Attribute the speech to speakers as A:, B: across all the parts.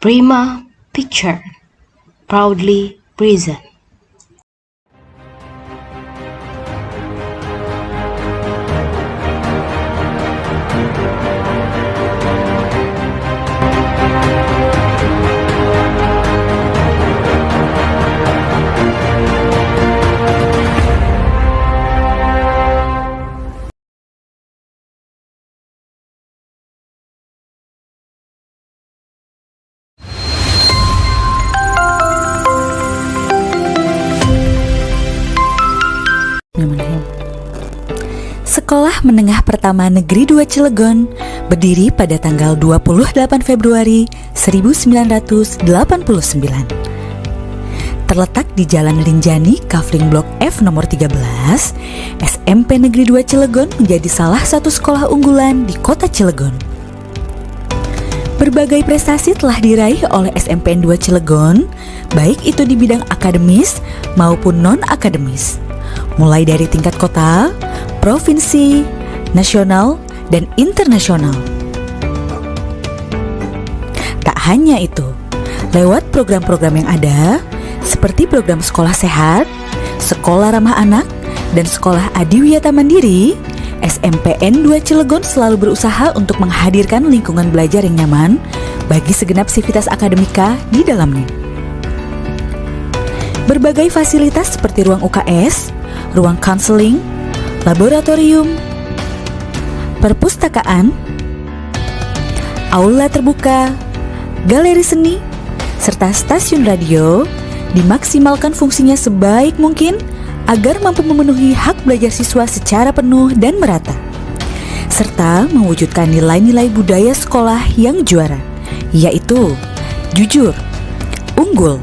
A: Prima Picture proudly present.
B: Sekolah Menengah Pertama Negeri 2 Cilegon berdiri pada tanggal 28 Februari 1989. Terletak di Jalan Rinjani, Kafling Blok F nomor 13, SMP Negeri 2 Cilegon menjadi salah satu sekolah unggulan di kota Cilegon. Berbagai prestasi telah diraih oleh SMPN 2 Cilegon, baik itu di bidang akademis maupun non-akademis, mulai dari tingkat kota, provinsi, nasional, dan internasional. Tak hanya itu, lewat program-program yang ada, seperti program sekolah sehat, sekolah ramah anak, dan sekolah adiwiyata mandiri, SMPN 2 Cilegon selalu berusaha untuk menghadirkan lingkungan belajar yang nyaman bagi segenap sivitas akademika di dalamnya. Berbagai fasilitas seperti ruang UKS, ruang konseling, laboratorium, perpustakaan, aula terbuka, galeri seni, serta stasiun radio dimaksimalkan fungsinya sebaik mungkin agar mampu memenuhi hak belajar siswa secara penuh dan merata, serta mewujudkan nilai-nilai budaya sekolah yang juara, yaitu jujur, unggul,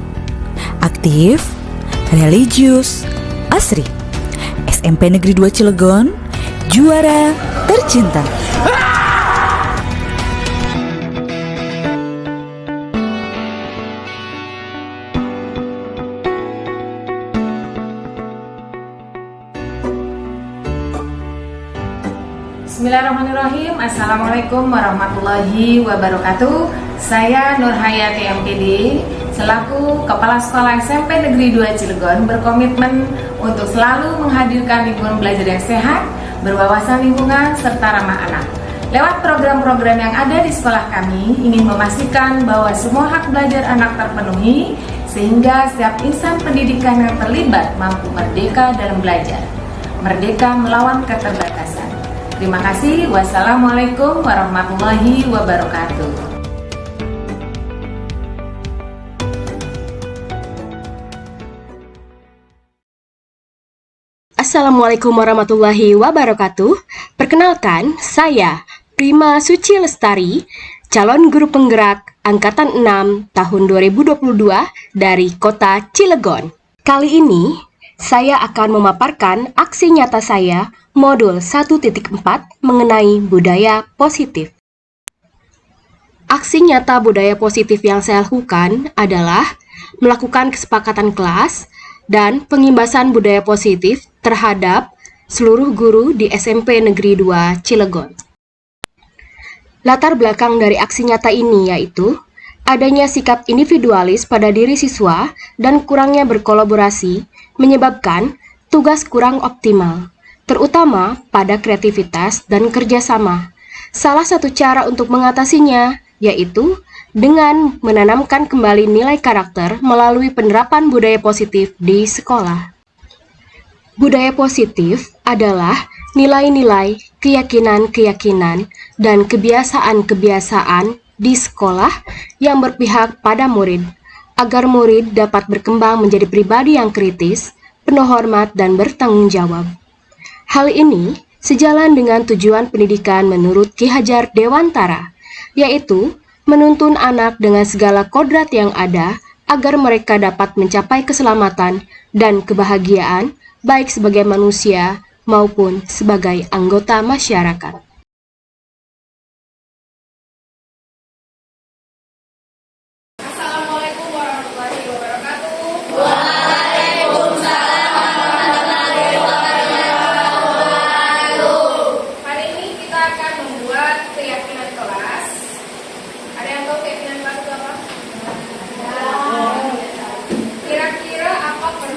B: aktif, religius, asri. SMP Negeri 2 Cilegon, juara tercinta.
C: Bismillahirrahmanirrahim. Assalamualaikum warahmatullahi wabarakatuh. Saya Nur Hayati MPD selaku Kepala Sekolah SMP Negeri 2 Cilegon berkomitmen untuk selalu menghadirkan lingkungan belajar yang sehat, berwawasan lingkungan, serta ramah anak. Lewat program-program yang ada di sekolah kami, ingin memastikan bahwa semua hak belajar anak terpenuhi, sehingga setiap insan pendidikan yang terlibat mampu merdeka dalam belajar, merdeka melawan keterbatasan. Terima kasih. Wassalamualaikum warahmatullahi wabarakatuh.
A: Assalamualaikum warahmatullahi wabarakatuh. Perkenalkan, saya Prima Suci Lestari, calon guru penggerak Angkatan 6 tahun 2022 dari Kota Cilegon. Kali ini, saya akan memaparkan aksi nyata saya modul 1.4 mengenai budaya positif. Aksi nyata budaya positif yang saya lakukan adalah melakukan kesepakatan kelas dan pengimbasan budaya positif terhadap seluruh guru di SMP Negeri 2 Cilegon. Latar belakang dari aksi nyata ini yaitu adanya sikap individualis pada diri siswa dan kurangnya berkolaborasi menyebabkan tugas kurang optimal, terutama pada kreativitas dan kerjasama. Salah satu cara untuk mengatasinya yaitu dengan menanamkan kembali nilai karakter melalui penerapan budaya positif di sekolah. Budaya positif adalah nilai-nilai, keyakinan-keyakinan, dan kebiasaan-kebiasaan di sekolah yang berpihak pada murid, agar murid dapat berkembang menjadi pribadi yang kritis, penuh hormat, dan bertanggung jawab. Hal ini sejalan dengan tujuan pendidikan menurut Ki Hajar Dewantara, yaitu menuntun anak dengan segala kodrat yang ada agar mereka dapat mencapai keselamatan dan kebahagiaan baik sebagai manusia maupun sebagai anggota masyarakat.
D: Assalamualaikum warahmatullahi wabarakatuh. Waalaikumsalam warahmatullahi wabarakatuh. Hari ini kita akan membuat keyakinan kelas. Ada yang tahu keyakinan kelas itu apa?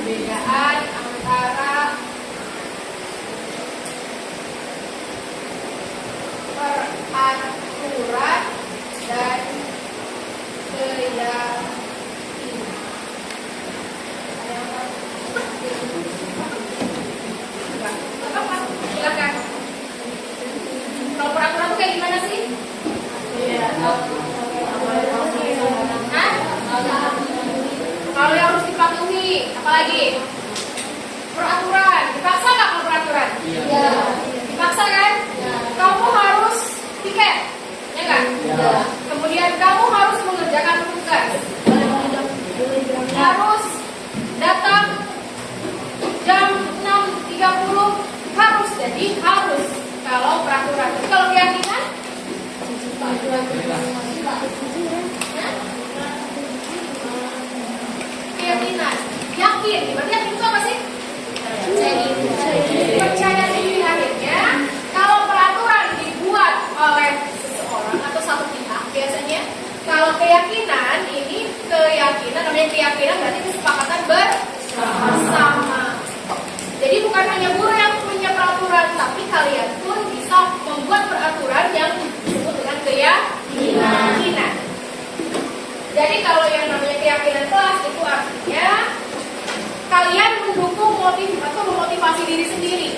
D: perbedaan antara peraturan dan keyakinan. Silakan. Kalau peraturan itu kayak gimana sih? Hah? Kalau yang harus dipatuhi, apalagi? Peraturan. Dipaksa nggak kalau peraturan? Iya. Dipaksa kan? Kamu harus tiket, ya kan? Iya. Kemudian kamu harus mengerjakan tugas. Harus datang jam 6.30 harus, jadi harus kalau peraturan. Tapi kalau keyakinan? Keyakinan. Yakin. Berarti yakin itu apa sih? Percaya diri. Akhirnya kalau peraturan dibuat oleh seseorang atau satu pihak, biasanya kalau keyakinan ini namanya keyakinan berarti kesepakatan bersama. Jadi bukan hanya guru yang punya peraturan, tapi kalian pun bisa membuat peraturan yang disebut dengan keyakinan. Jadi kalau yang namanya keyakinan kelas itu artinya kalian mendukung memotivasi diri sendiri.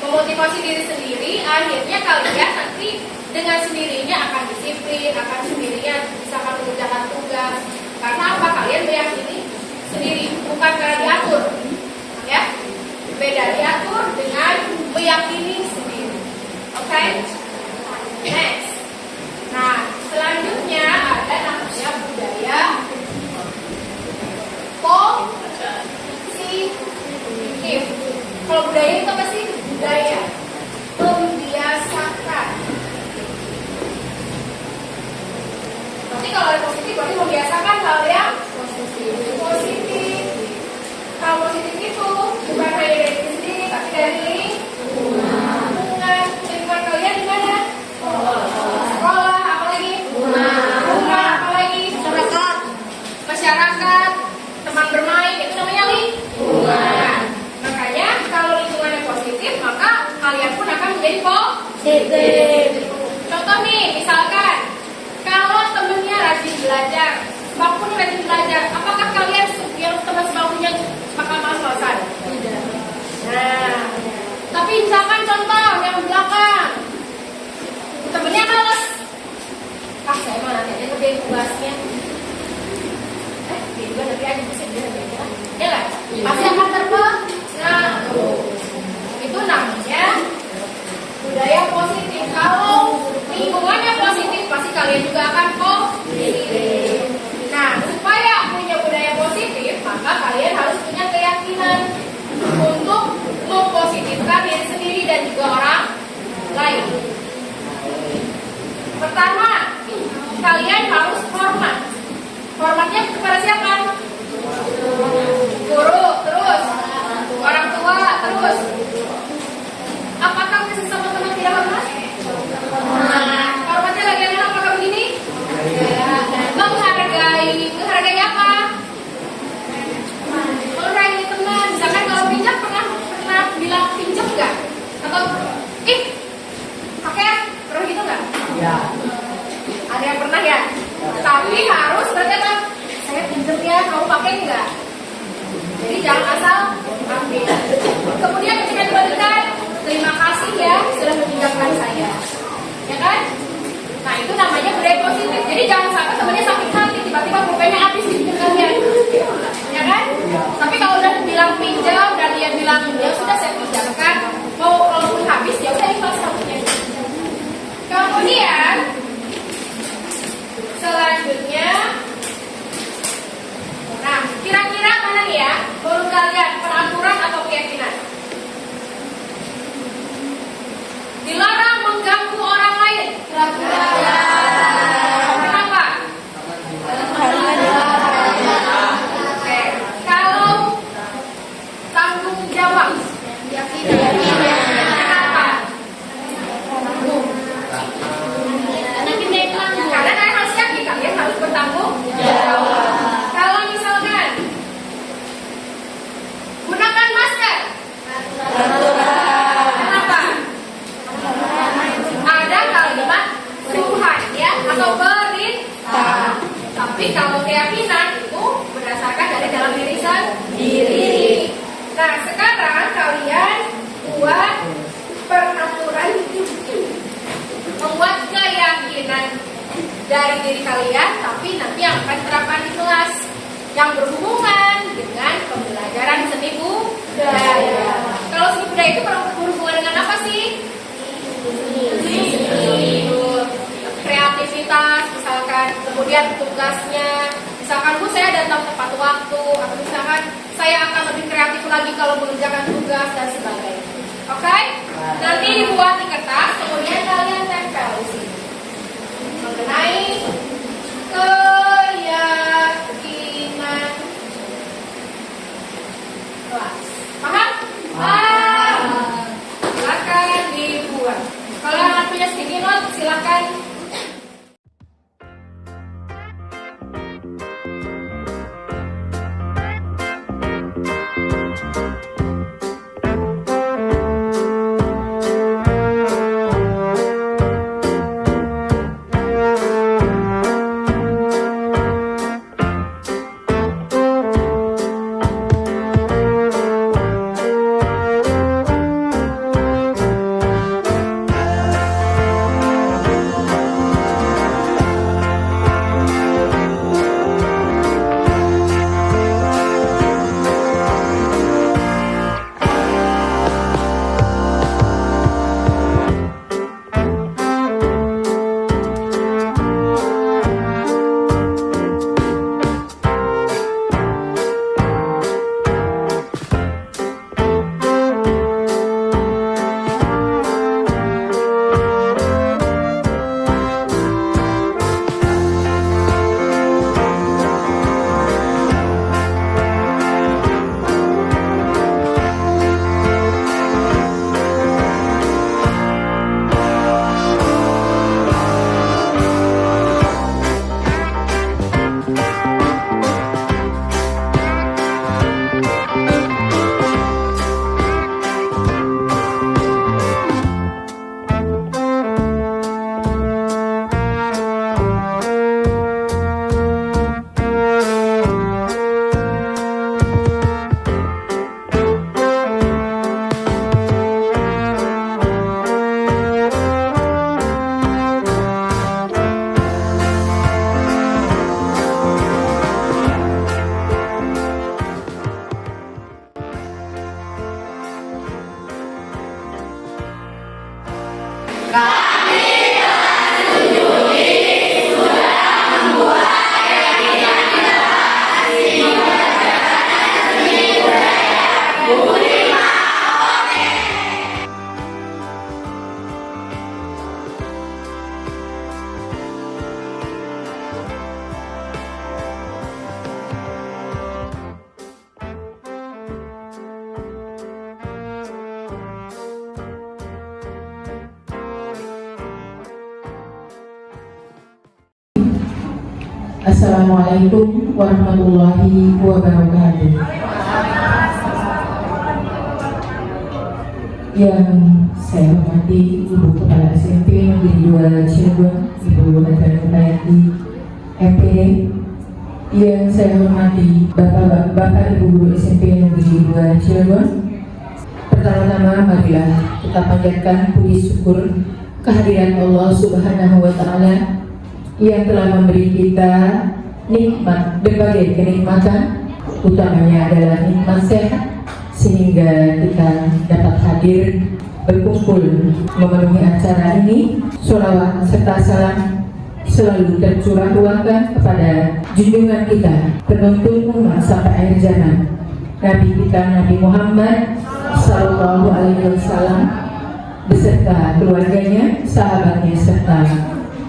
D: Memotivasi diri sendiri, akhirnya kalian nanti dengan sendirinya akan disiplin, akan sendirinya bisa mengerjakan tugas. Karena apa? Kalian meyakini sendiri, bukan karena diatur. Ya, beda diatur dengan meyakini sendiri. Oke? Next. Nah, selanjutnya ada namanya budaya positif. Kalau budaya itu apa sih? Budaya membiasakan. Berarti kalau ada positif, berarti membiasakan hal yang positif. Hal positif itu bukan hanya dari diri sendiri, tapi dari lingkungan. Lingkungan kalian di mana? Sekolah, apalagi? Rumah, apalagi? Masyarakat, teman bermain, itu namanya lingkungan. Makanya kalau lingkungannya positif, maka kalian pun akan menjadi positif. Contoh nih, misalkan kalau temennya rajin belajar, sebangkunya rajin belajar, apakah kalian yang teman sebangkunya bakal malas-malasan? Tidak. Nah, tapi misalkan contoh yang belakang, temennya malas, saya mah nanti aja ngerjain tugasnya. Dia juga nanti aja bisa dia ngerjain, ya kan? Pasti akan terpengaruh. Itu namanya budaya positif. Kalau lingkungannya positif, pasti kalian juga akan positif. Nah, supaya punya budaya positif, maka kalian harus punya keyakinan untuk mempositifkan diri sendiri dan juga orang lain. Pertama, kalian harus hormat. Hormatnya kepada siapa? Guru, terus orang tua, terus apakah sesama teman tidak hormat? Hormatnya bagaimana? Apakah begini? Menghargai apa? Menghargai teman. Misalkan kalau pinjam pernah bilang pinjam nggak? Atau pakai pernah gitu nggak? Ya. Ada yang pernah ya? Tapi harus berkata, saya pinjam ya, kamu pakai nggak? Jadi jangan asal ambil. Kemudian ketika dibalikan, terima kasih ya sudah meminjamkan saya, ya kan? Nah itu namanya budaya positif. Jadi jangan sampai temannya sakit hati tiba-tiba pulpennya habis di kalian, ya kan? Tapi kalau udah bilang pinjam dan dia bilang ya sudah saya pinjamkan, mau kalaupun habis ya udah ikhlas kamunya. Kemudian selanjutnya, nah kira-kira mana nih ya menurut kalian, peraturan atau keyakinan? Dilarang mengganggu orang lain. Peraturan. dari diri kalian, tapi nanti yang akan diterapkan di kelas yang berhubungan dengan pembelajaran seni budaya. Kalau seni budaya itu berhubungan dengan apa sih? Kreativitas misalkan, kemudian tugasnya, misalkan Bu saya datang tepat waktu, atau misalkan saya akan lebih kreatif lagi kalau mengerjakan tugas dan sebagainya. Oke? Nanti dibuat di kertas, kemudian kalian tempel di sini mengenai keyakinan kelas. Paham? Silakan dibuat. Kalau anak punya sticky note, silakan.
E: Assalamualaikum warahmatullahi wabarakatuh. Yang saya hormati Ibu Kepala SMP Negeri 2 Cilegon, Ibu Hajar Nurhayati MPD. Yang saya hormati Bapak Ibu Guru SMP Negeri 2 Cilegon. Pertama-tama marilah kita panjatkan puji syukur kehadiran Allah Subhanahu wa Ta'ala yang telah memberi kita nikmat, berbagai kenikmatan, utamanya adalah nikmat sehat, sehingga kita dapat hadir berkumpul memenuhi acara ini. Sholawat serta salam selalu tercurah ruangkan kepada junjungan kita, penuntun umat sampai akhir zaman, Nabi kita Nabi Muhammad Sallallahu Alaihi Wasallam beserta keluarganya, sahabatnya, serta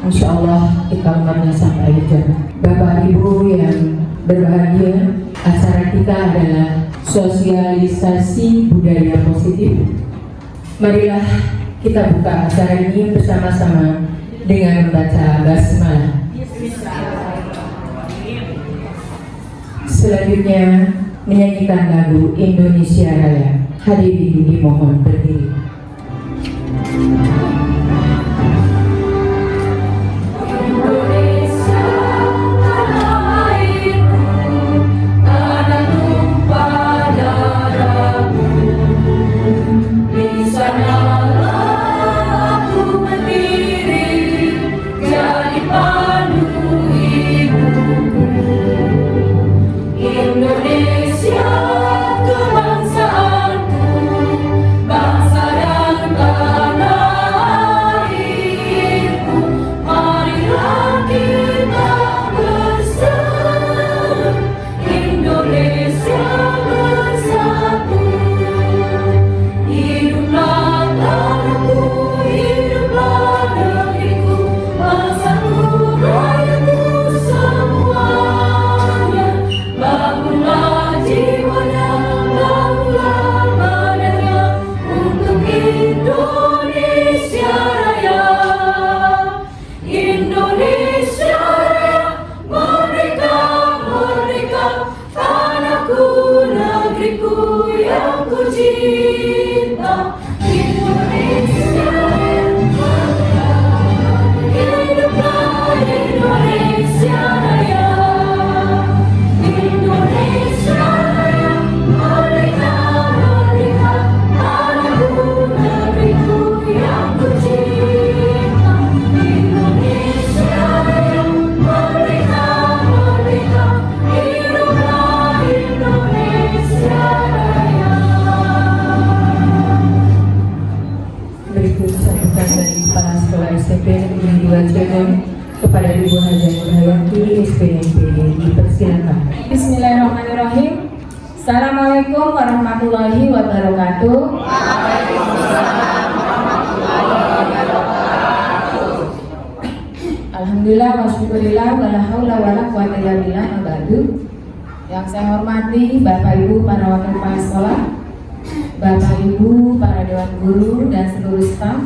E: insya Allah kita umatnya sampai di sana. Bapak Ibu yang berbahagia, acara kita adalah sosialisasi budaya positif. Marilah kita buka acara ini bersama-sama dengan membaca basmalah. Selanjutnya menyanyikan lagu Indonesia Raya. Hadirin dimohon berdiri.
F: Jadi panutan
E: mewakili SPMPD. Dipersilakan.
C: Bismillahirrahmanirrahim. Assalamualaikum warahmatullahi wabarakatuh. Alhamdulillah wa syukurillah wa la haula wa la quwata illa billah ma ba'du. Yang saya hormati Bapak Ibu para wakil kepala sekolah, Bapak Ibu para dewan guru dan seluruh staf.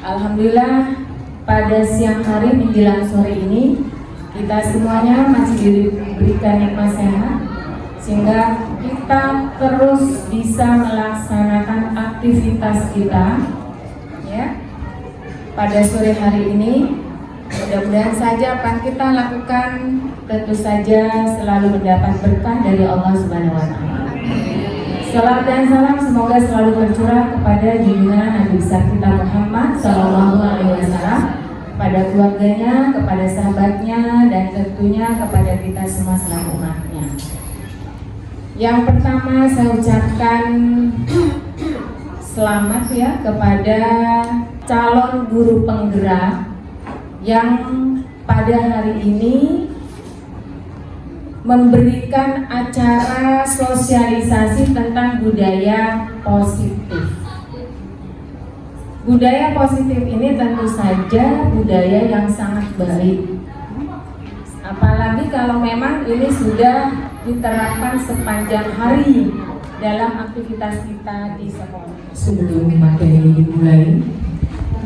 C: Alhamdulillah pada siang hari menjelang sore ini kita semuanya masih diberikan nikmat sehat sehingga kita terus bisa melaksanakan aktivitas kita ya pada sore hari ini. Mudah-mudahan saja apa yang kita lakukan tentu saja selalu mendapat berkah dari Allah Subhanahu wa taala. Salam dan salam semoga selalu tercurah kepada junjungan Nabi besar kita Muhammad sallallahu alaihi wasallam, kepada keluarganya, kepada sahabatnya, dan tentunya kepada kita semua selaku umatnya. Yang pertama saya ucapkan selamat ya kepada calon guru penggerak yang pada hari ini memberikan acara sosialisasi tentang budaya positif. Budaya positif ini tentu saja budaya yang sangat baik. Apalagi kalau memang ini sudah diterapkan sepanjang hari dalam aktivitas kita di sekolah.
E: Sebelum materi dimulai,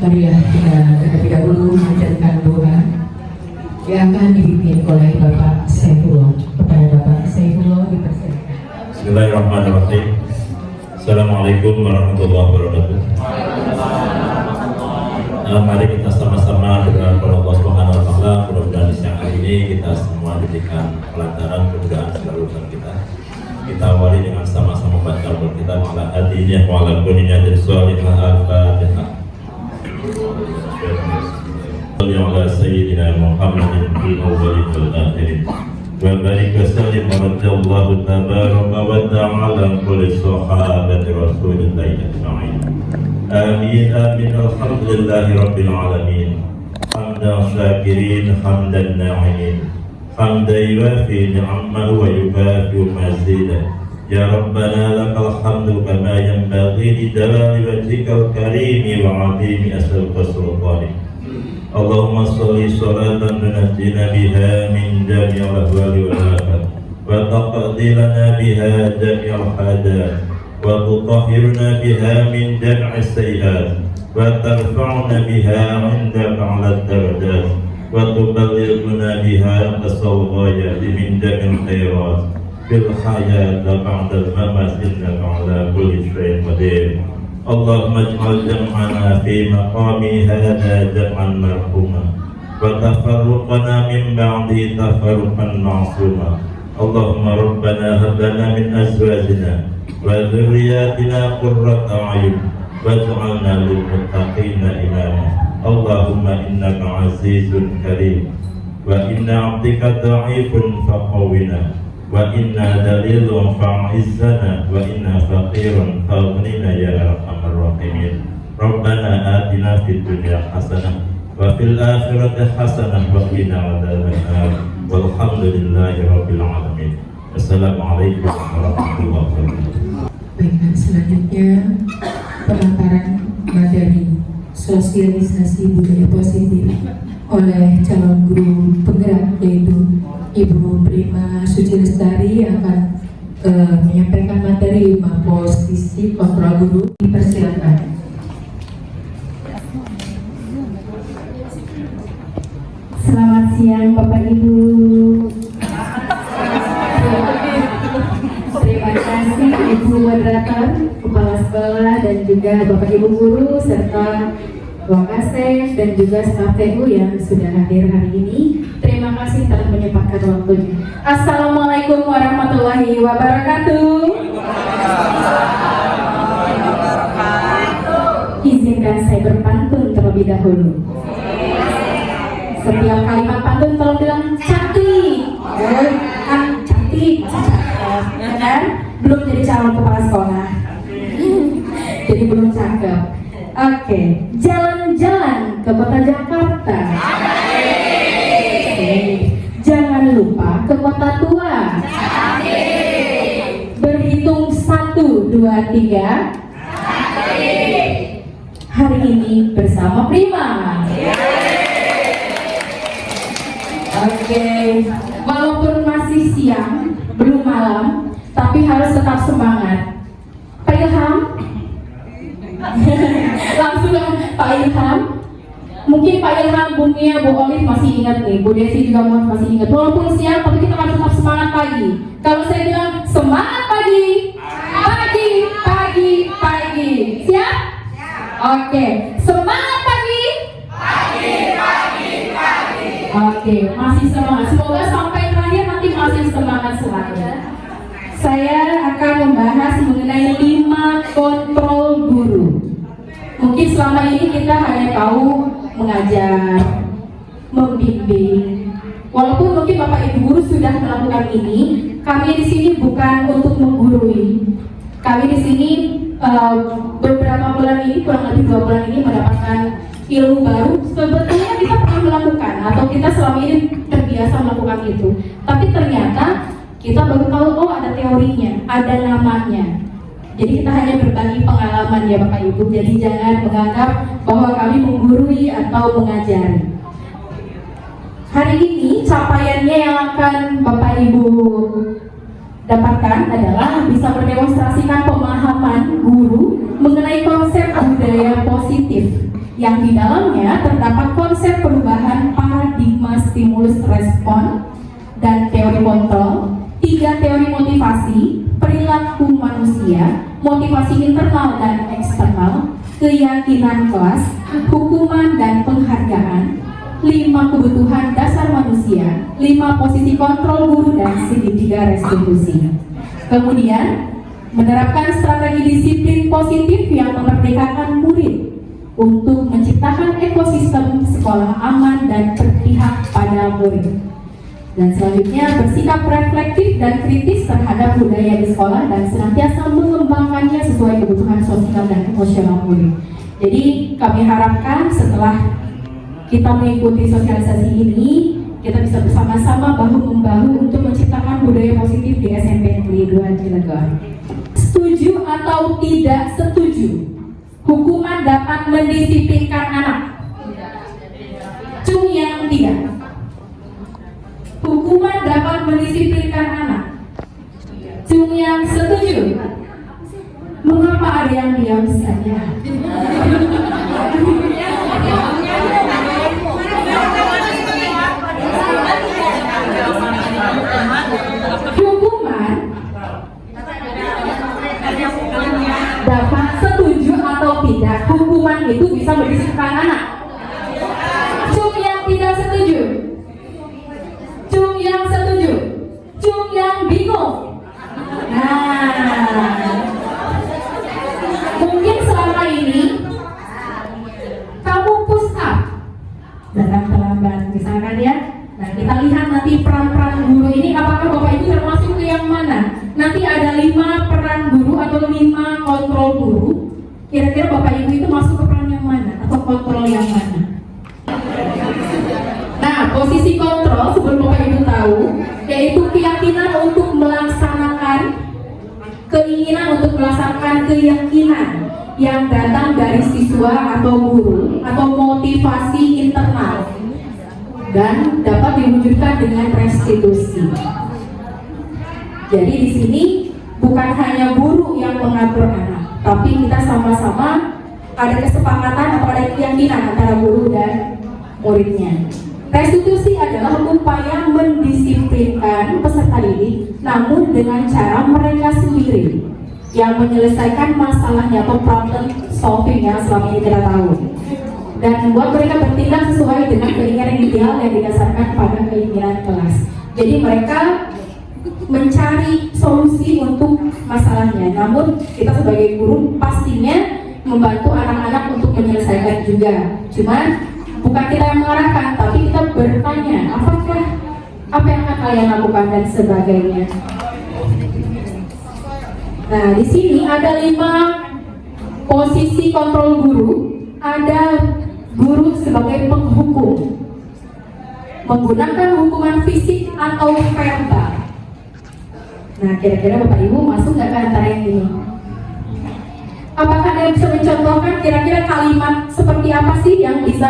E: marilah kita terlebih dahulu mengucapkan doa yang akan dipimpin oleh Bapak Saifullah. Kepada Bapak Saifullah dipersilakan.
F: Bismillahirrahmanirrahim. Assalamualaikum warahmatullahi wabarakatuh. Mari kita sama-sama berdoa kepada Allah Subhanahu wa taala. Mudah-mudahan siang hari ini kita semua diberikan kelancaran, kemudahan segala urusan kita. Kita awali dengan sama-sama baca Al-Qur'an ala hadinya wa ala kulli niyatin shalihah al-Fatihah. Ala sayyidina Muhammadin fil awwalin wal akhirin. Wa barik wa sallim wa radiyallahu tabaraka wa ta'ala kulli sahabati Rasulillah ajma'in. Amin amin alhamdulillahi rabbil alamin. Hamdan syakirin hamdan na'imin. Hamdan yuafi ni'amahu wa yukafi mazidah. Ya Rabbana lakal hamdu kama yanbaghi li jalali wajhikal karimi wa 'azimi asrika sultanik. Allahumma sholli sholatan tunajjina biha min jami'il ahwali wal afat wa taqdi lana biha jami'al hajat wa tutahhiruna biha min jami'is sayyi'at wa tarfa'una biha 'indaka 'alad darajat wa tuballighuna biha aqsal ghayat min jami'il khairat fil hayat ba'dal mamat innaka 'ala kulli syai'in qadir. Allahumma ij'al jam'ana fi maqami hadha jam'an marhuma wa tafarruqana min ba'di tafarruqan ma'suma. Allahumma rabbana hab lana min azwajina wa dhurriyyatina qurrata a'yun waj'alna lil muttaqina imama. Allahumma innaka 'azizun karim wa inna 'abdika dha'ifun faqawwina wa inna dalilun fa'izana wa inna faqirun faghnina ya arhamar rahimin. Rabbana atina fid dunya hasanah wa fil akhirati hasanah wa qina adzabannar. Walhamdulillahi rabbil alamin. Assalamualaikum warahmatullahi wabarakatuh.
E: Baik, selanjutnya pemaparan materi sosialisasi budaya positif oleh calon guru penggerak yaitu Ibu Prima Suci Lestari akan menyampaikan materi posisi kontrol guru. Dipersilakan.
G: Selamat siang Bapak Ibu. Terima kasih Ibu Moderator, Kepala Sekolah dan juga Bapak Ibu Guru serta Wakasek dan juga staf TU yang sudah hadir hari ini. Terima kasih telah menyempatkan waktunya. Assalamualaikum warahmatullahi wabarakatuh. Izinkan saya berpantun terlebih dahulu. Setiap kalimat pantun tolong bilang cantik, cantik, ya kan? Belum jadi calon kepala sekolah, jadi belum cakep. Oke, jalan-jalan ke kota Jakarta. Oke. 2, 3. Hari ini bersama Prima. Oke, walaupun masih siang, belum malam, tapi harus tetap semangat. Pak Ilham, langsung Pak Ilham. Mungkin Pak Ilham, Bu Mia, Bu Olive masih ingat nih, Bu Desi juga masih ingat. Walaupun siang, tapi kita harus tetap semangat pagi. Kalau saya bilang semangat pagi, pagi, pagi, pagi. Siap? Oke, semangat pagi. Pagi, pagi, pagi. Oke, masih semangat. Semoga sampai terakhir nanti masih semangat selalu. Saya akan membahas mengenai 5 kontrol guru. Mungkin selama ini kita hanya tahu mengajar, membimbing. Walaupun mungkin Bapak Ibu guru sudah melakukan ini, kami di sini bukan untuk menggurui. Kami di sini beberapa bulan ini, kurang lebih 2 bulan ini mendapatkan ilmu baru. Sebetulnya kita pernah melakukan atau kita selama ini terbiasa melakukan itu. Tapi ternyata kita baru tahu, oh ada teorinya, ada namanya. Jadi kita hanya berbagi pengalaman ya Bapak Ibu. Jadi jangan menganggap bahwa kami menggurui atau mengajari. Hari ini capaiannya yang akan Bapak Ibu dapatkan adalah bisa mendemonstrasikan pemahaman guru mengenai konsep budaya positif yang di dalamnya terdapat konsep perubahan paradigma stimulus respon dan teori kontrol, 3 teori motivasi, perilaku manusia, motivasi internal dan eksternal, keyakinan kelas, hukuman dan penghargaan, 5 kebutuhan dasar manusia, 5 posisi kontrol guru, dan segitiga restitusi. Kemudian, menerapkan strategi disiplin positif yang memerdekakan murid untuk menciptakan ekosistem sekolah aman dan berpihak pada murid. Dan selanjutnya, bersikap reflektif dan kritis terhadap budaya di sekolah dan senantiasa mengembangkannya sesuai kebutuhan sosial dan emosional murid. Jadi kami harapkan setelah kita mengikuti sosialisasi ini, kita bisa bersama-sama bahu-membahu untuk menciptakan budaya positif di SMP Negeri 2 Cilegon. Setuju atau tidak setuju? Hukuman dapat mendisiplinkan anak. Cung yang tidak. Hukuman dapat mendisiplinkan anak. Cung yang setuju. Mengapa ada yang diam saja? Hukuman dapat setuju atau tidak? Hukuman itu bisa mendisiplinkan anak. Cung yang tidak setuju. Cung yang setuju. Cung yang bingung. Nah, mungkin selama ini kamu push up datang terlambat misalkan ya. Nah, kita lihat nanti peran-peran guru ini, apakah Bapak Ibu termasuk ke yang mana? Nanti ada 5 peran guru atau 5 kontrol guru. Kira-kira Bapak Ibu itu masuk ke peran yang mana atau kontrol yang mana? Nah, posisi kontrol sebelum Bapak Ibu tahu, yaitu keyakinan untuk melaksanakan, keinginan untuk melaksanakan keyakinan yang datang dari siswa atau guru atau motivasi internal dan dapat diwujudkan dengan restitusi. Jadi di sini bukan hanya guru yang mengatur anak, tapi kita sama-sama ada kesepakatan atau ada keyakinan antara guru dan muridnya. Restitusi adalah upaya mendisiplinkan peserta didik, namun dengan cara mereka sendiri yang menyelesaikan masalahnya atau problem solving yang selama ini kita tahu, dan membuat mereka bertindak sesuai dengan keinginan ideal yang didasarkan pada keinginan kelas. Jadi mereka mencari solusi untuk masalahnya, namun kita sebagai guru pastinya membantu anak-anak untuk menyelesaikan juga. Cuman bukan kita yang mengarahkan, tapi kita bertanya, apakah apa yang akan kalian lakukan dan sebagainya. Nah, di sini ada 5 posisi kontrol guru. Ada guru sebagai penghukum, menggunakan hukuman fisik atau verbal. Nah, kira-kira Bapak Ibu masuk nggak ke antara yang ini? Apakah Anda bisa mencontohkan kira-kira kalimat seperti apa sih yang bisa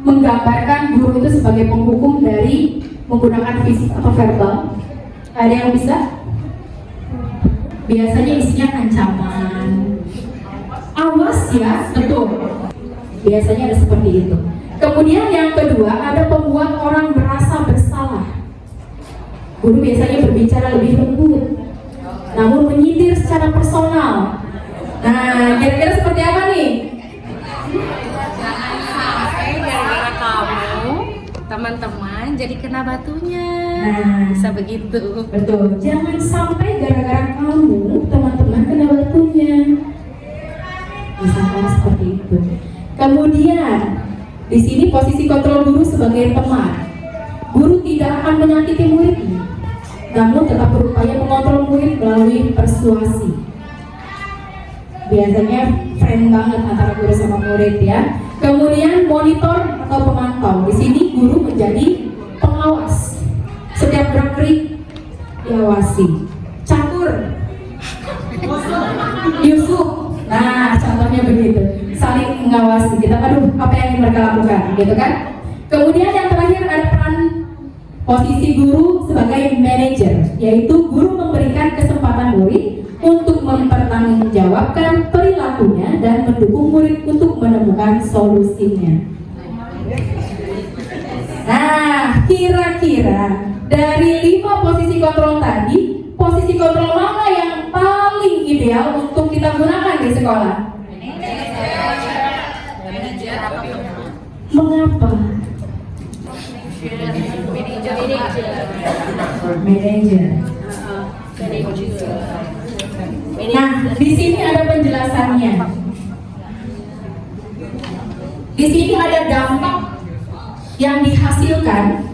G: menggambarkan guru itu sebagai penghukum dari menggunakan fisik atau verbal? Ada yang bisa? Biasanya isinya ancaman. Awas ya, betul. Biasanya ada seperti itu. Kemudian yang kedua, ada pembuat orang merasa bersalah. Guru biasanya berbicara lebih lembut, namun menyindir secara personal. Nah, kira-kira seperti apa nih?
H: Jangan sampai gara-gara kamu, teman-teman jadi kena batunya.
G: Nah,
H: Bisa begitu.
G: betul. Jangan sampai gara-gara kamu, teman-teman, kena batunya. Misalkan seperti itu. Kemudian, di sini posisi kontrol guru sebagai teman. Guru tidak akan menyakiti muridnya, namun tetap berupaya mengontrol murid melalui persuasi. Biasanya friend banget antara guru sama murid ya. Kemudian monitor atau pemantau. Di sini guru menjadi pengawas. Setiap gerak-gerik diawasi. Catur, Yusuf. Nah, contohnya begitu. Saling mengawasi. Kita aduh apa yang mereka lakukan, gitu kan? Kemudian yang terakhir ada peran posisi guru sebagai manajer, yaitu guru memberikan kesempatan murid untuk mempertanggungjawabkan perilakunya dan mendukung murid untuk menemukan solusinya. Nah, kira-kira dari 5 posisi kontrol tadi, posisi kontrol mana yang paling ideal untuk kita gunakan di sekolah? Mengapa? Manajer. Nah, di sini ada penjelasannya. Di sini ada dampak yang dihasilkan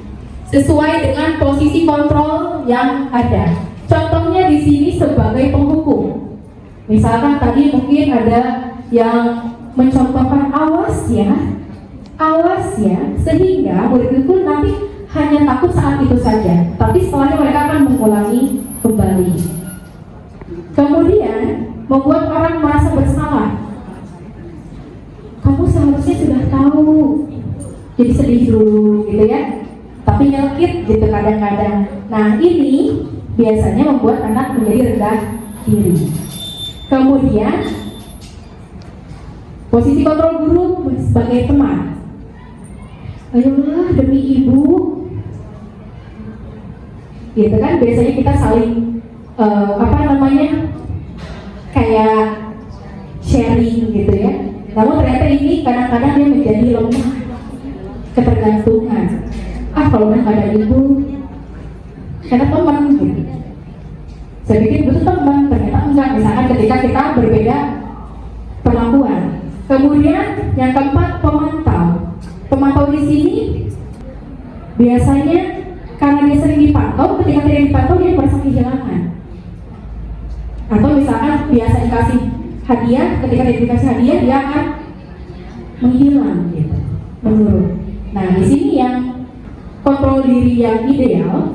G: sesuai dengan posisi kontrol yang ada. Contohnya di sini sebagai penghukum. Misalkan tadi mungkin ada yang mencontohkan awas ya, sehingga murid itu nanti hanya takut saat itu saja, tapi setelahnya mereka akan mengulangi kembali. Kemudian membuat orang merasa bersalah. Kamu seharusnya sudah tahu, jadi sedih dulu gitu ya, tapi nyelkit gitu kadang-kadang. Nah, ini biasanya membuat anak menjadi rendah diri. Kemudian posisi kontrol guru sebagai teman. Ayolah demi ibu, gitu kan? Biasanya kita saling kayak sharing gitu ya. Namun ternyata ini kadang-kadang dia menjadi lemah, ketergantungan. Kalau nggak ada ibu, karena teman gitu. Saya pikir itu teman, ternyata enggak. Misalkan ketika kita berbeda perlakuan. Kemudian yang keempat, pemantau. Pemantau di sini biasanya karena dia sering dipantau, ketika tidak dipantau dia merasa kehilangan. Atau misalkan biasa dikasih hadiah, ketika dia dikasih hadiah dia akan menghilang gitu, menurun. Nah, di sini yang kontrol diri yang ideal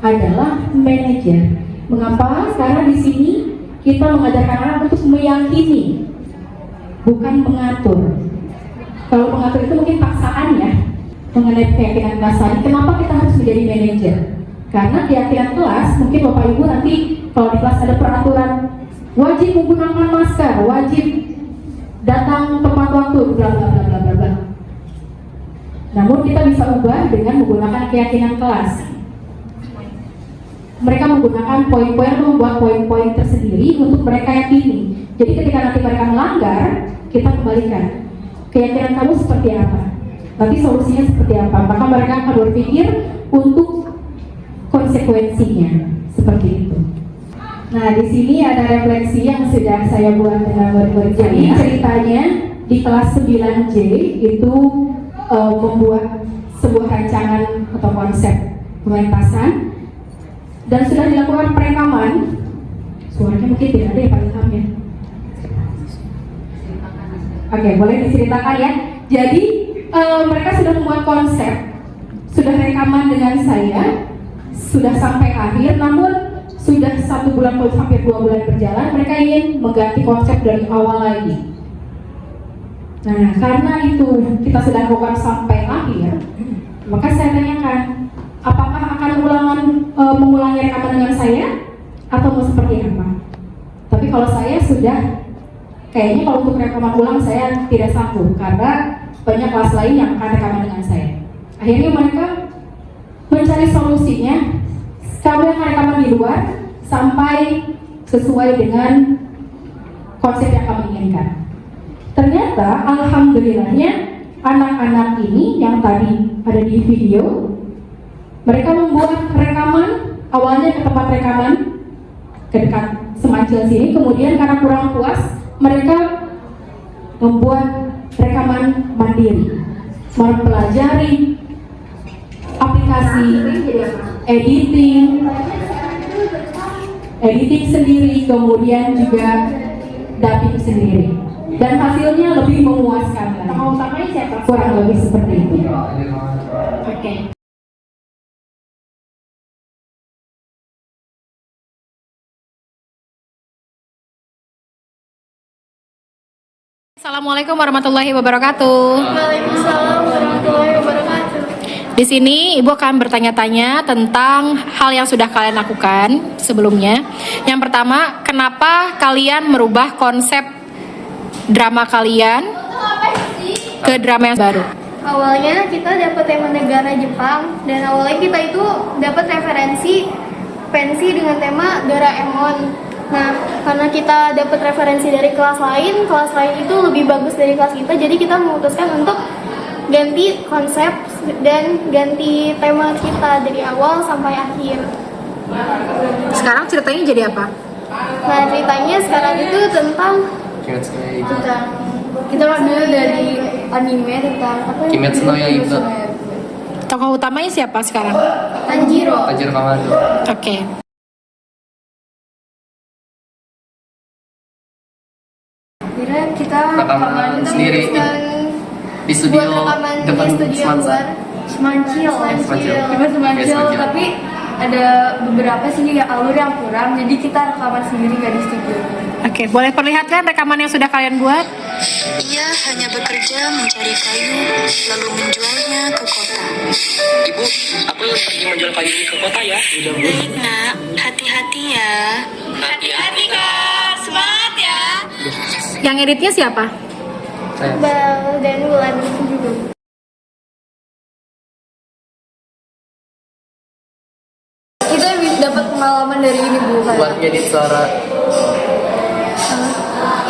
G: adalah manajer. Mengapa? Karena di sini kita mengajarkan anak untuk meyakini, bukan mengatur. Kalau mengatur itu mungkin paksaan ya, mengenai keyakinan kelas tadi. Kenapa kita harus menjadi manajer? Karena keyakinan kelas, mungkin Bapak Ibu nanti kalau di kelas ada peraturan wajib menggunakan masker, wajib datang tepat waktu, bla bla bla bla bla bla. Namun kita bisa ubah dengan menggunakan keyakinan kelas. Mereka menggunakan poin-poin atau membuat poin-poin tersendiri untuk mereka yakini. Jadi ketika nanti mereka melanggar, kita kembalikan. Keyakinan kamu seperti apa? Nanti solusinya seperti apa? Maka mereka akan berpikir untuk konsekuensinya seperti itu. Nah, di sini ada refleksi yang sudah saya buat dengan murid-murid. Jadi ceritanya di kelas 9J itu membuat sebuah rancangan atau konsep pementasan dan sudah dilakukan perekaman. Suaranya mungkin tidak ada ya Pak Ilham ya. Oke, boleh diceritakan ya. Jadi mereka sudah membuat konsep, sudah rekaman dengan saya, sudah sampai akhir, namun sudah 1 bulan atau hampir 2 bulan berjalan, mereka ingin mengganti konsep dari awal lagi. Nah, karena itu kita sudah lakukan sampai akhir, maka saya tanyakan, apakah akan mengulangi rekaman dengan saya atau mau seperti apa? Tapi kalau saya sudah, kayaknya kalau untuk rekaman ulang saya tidak sanggup karena banyak kelas lain yang akan rekaman dengan saya. Akhirnya mereka mencari solusinya, kami akan rekaman di luar sampai sesuai dengan konsep yang kami inginkan. Ternyata alhamdulillahnya anak-anak ini yang tadi ada di video, mereka membuat rekaman awalnya ke tempat rekaman ke dekat Semacil sini, kemudian karena kurang puas mereka membuat rekaman mandiri, mempelajari aplikasi editing sendiri, kemudian juga dubbing sendiri, dan hasilnya lebih memuaskan. Tokoh utamanya siapa? Kurang lebih seperti itu. Oke.
I: Assalamualaikum warahmatullahi wabarakatuh.
D: Waalaikumsalam warahmatullahi wabarakatuh.
I: Di sini Ibu akan bertanya-tanya tentang hal yang sudah kalian lakukan sebelumnya. Yang pertama, kenapa kalian merubah konsep drama kalian ke drama yang baru?
D: Awalnya kita dapat tema negara Jepang, dan awalnya kita itu dapat referensi pensi dengan tema Doraemon. Nah, karena kita dapat referensi dari kelas lain itu lebih bagus dari kelas kita, jadi kita memutuskan untuk ganti konsep dan ganti tema kita dari awal sampai akhir.
I: Sekarang ceritanya jadi apa?
D: Nah, ceritanya sekarang itu tentang kita ambil dari anime tentang apa?
J: Kimetsu no Yaiba.
I: Tokoh utamanya siapa sekarang?
D: Tanjiro.
J: Tanjiro Kamado.
I: Oke.
D: Akhirnya kita
J: Rekaman sendiri di studio depan Semansa.
D: Semancil.
J: Tapi
H: ada beberapa sih alur yang kurang, jadi kita rekaman sendiri nggak di studio.
I: Oke, boleh perlihatkan rekaman yang sudah kalian buat?
K: Ia hanya bekerja mencari kayu, lalu menjualnya ke kota.
J: Ibu, aku pergi menjual kayu ke kota ya.
K: Baik nak, hati-hati ya.
J: Hati-hati kak, semangat ya.
I: Yang editnya siapa?
J: Saya.
D: Bal dan Wulan juga.
H: Kita dapat pengalaman dari ini Bu.
J: Buat ngedit suara.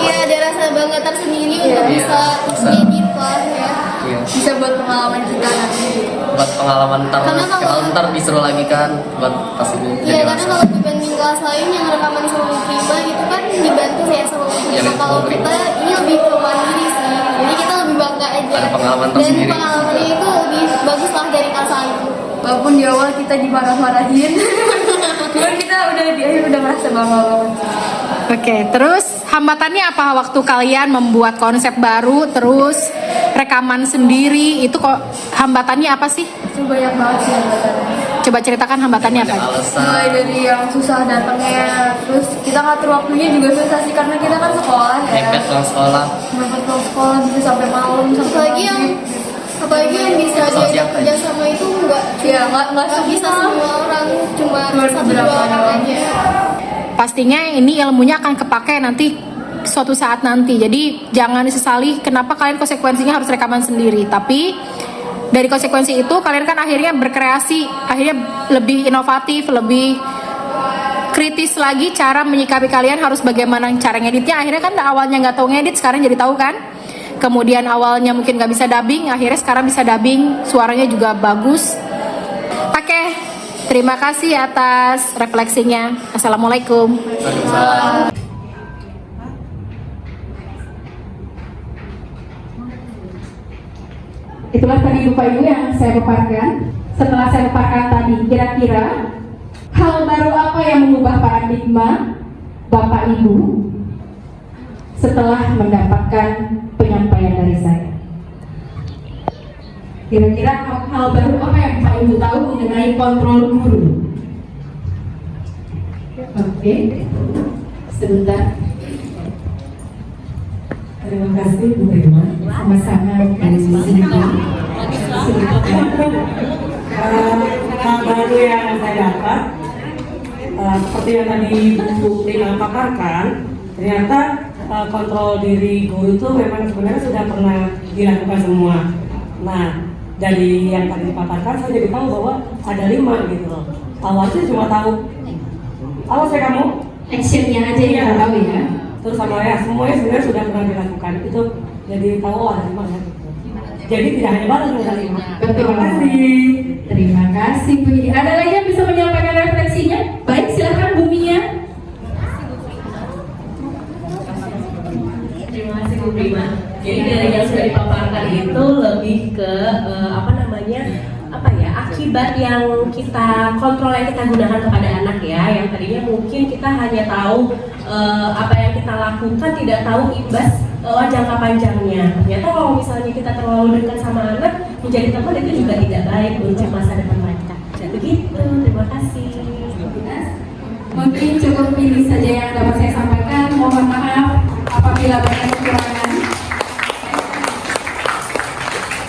D: Iya, ada rasa bangga tersendiri untuk
J: Iya,
D: bisa ngedit lah ya.
J: Iya.
H: Bisa buat pengalaman kita nanti.
J: Buat pengalaman ntar,
D: Karena kalau-
J: ntar disuruh lagi kan buat pas ini.
D: Iya, karena kalau dibanding kelas lain yang rekaman sama prima gitu kan dibantu ya sama prima.
J: Iya,
D: Kalau
J: sama
D: kita ini lebih ke mandiri sih, jadi kita lebih bangga aja.
J: Ada pengalaman
D: Dan
J: tersendiri.
D: pengalamannya itu lebih bagus lah dari kelas lain.
H: Walaupun di awal kita dimarah-marahin, cuman kita udah di akhir udah merasa bangga banget.
I: Oke, terus hambatannya apa waktu kalian membuat konsep baru, terus rekaman sendiri, itu kok hambatannya apa sih?
H: Itu banyak banget sih hambatannya.
I: Coba ceritakan hambatannya apa?
J: Alasan.
H: Mulai dari yang susah datangnya, terus kita ngatur waktunya juga susah sih karena kita kan sekolah ya.
J: Mepet pulang sekolah.
H: Mepet pulang sekolah bisa sampai malam, sampai
D: Apalagi yang bisa
J: Sama
D: diajak
J: siapa?
D: kerja sama itu nggak
H: nggak
D: bisa semua orang, cuma
H: Cuma
D: satu
H: beberapa
D: dua orang
H: doang.
D: aja.
I: Pastinya ini ilmunya akan kepake nanti suatu saat nanti. Jadi jangan disesali kenapa kalian konsekuensinya harus rekaman sendiri. Tapi dari konsekuensi itu kalian kan akhirnya berkreasi, akhirnya lebih inovatif, lebih kritis lagi cara menyikapi kalian harus bagaimana cara ngeditnya. Akhirnya kan awalnya nggak tahu ngedit, sekarang jadi tahu kan. Kemudian awalnya mungkin nggak bisa dubbing, akhirnya sekarang bisa dubbing, suaranya juga bagus. Oke, terima kasih atas refleksinya. Assalamualaikum.
G: Itulah tadi Bapak Ibu yang saya paparkan. Setelah saya paparkan tadi, kira-kira hal baru apa yang mengubah paradigma Bapak Ibu setelah mendapatkan penyampaian dari saya? Kira-kira hal baru apa yang Bapak Ibu tahu mengenai kontrol guru? Oke, sebentar.
E: Terima kasih Bu Rima, sama-sama dari sini. Hal baru yang saya dapat, seperti yang tadi Bu Rima paparkan, ternyata kontrol diri guru itu memang sebenarnya sudah pernah dilakukan semua. Nah, dari yang tadi dipaparkan, saya jadi tahu bahwa ada 5 gitu loh. Awalnya cuma tahu, awas ya kamu,
G: Actionnya aja yang tahu ya.
E: terus sama ya semuanya sebenarnya sudah pernah dilakukan. Itu jadi tahu ada 5 ya. Jadi tidak hanya baru ada 5.
G: Betul.
E: Terima kasih.
G: Terima kasih Bu. Ada lagi yang bisa menyampaikan refleksinya? Baik, silakan Bu Mia.
L: Terima kasih Bu Prima. Jadi dari yang sudah dipaparkan itu lebih ke akibat yang kita kontrol, yang kita gunakan kepada anak ya. Yang tadinya mungkin kita hanya tahu apa yang kita lakukan, tidak tahu imbas jangka panjangnya. Ternyata kalau misalnya kita terlalu dekat sama anak, menjadi teman itu juga tidak baik untuk masa depan mereka. Begitu, terima kasih.
G: Mungkin cukup ini saja yang dapat saya sampaikan. Mohon maaf apabila banyak kekurangan.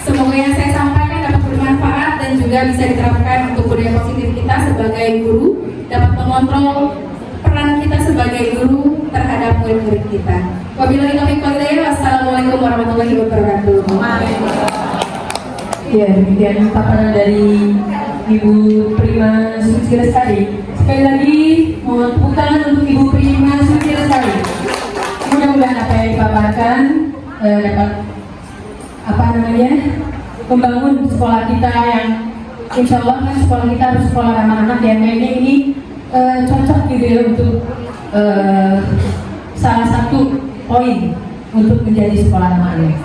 G: Semoga yang saya sampaikan dapat bermanfaat dan juga bisa diterapkan untuk budaya positif kita sebagai guru, dapat mengontrol peran kita sebagai guru terhadap murid-murid kita. Wabillahi taufiq wal hidayah. Wassalamualaikum warahmatullahi wabarakatuh.
E: Ya, demikian paparan dari Ibu Prima Suci Lestari. Sekali lagi mohon tepuk tangan untuk Ibu Prima Suci Lestari. Mudah-mudahan apa yang dipaparkan dapat membangun sekolah kita yang insya Allah kan sekolah kita harus sekolah ramah anak, dan kayaknya ini cocok gitu ya untuk salah satu poin untuk menjadi sekolah ramah anak,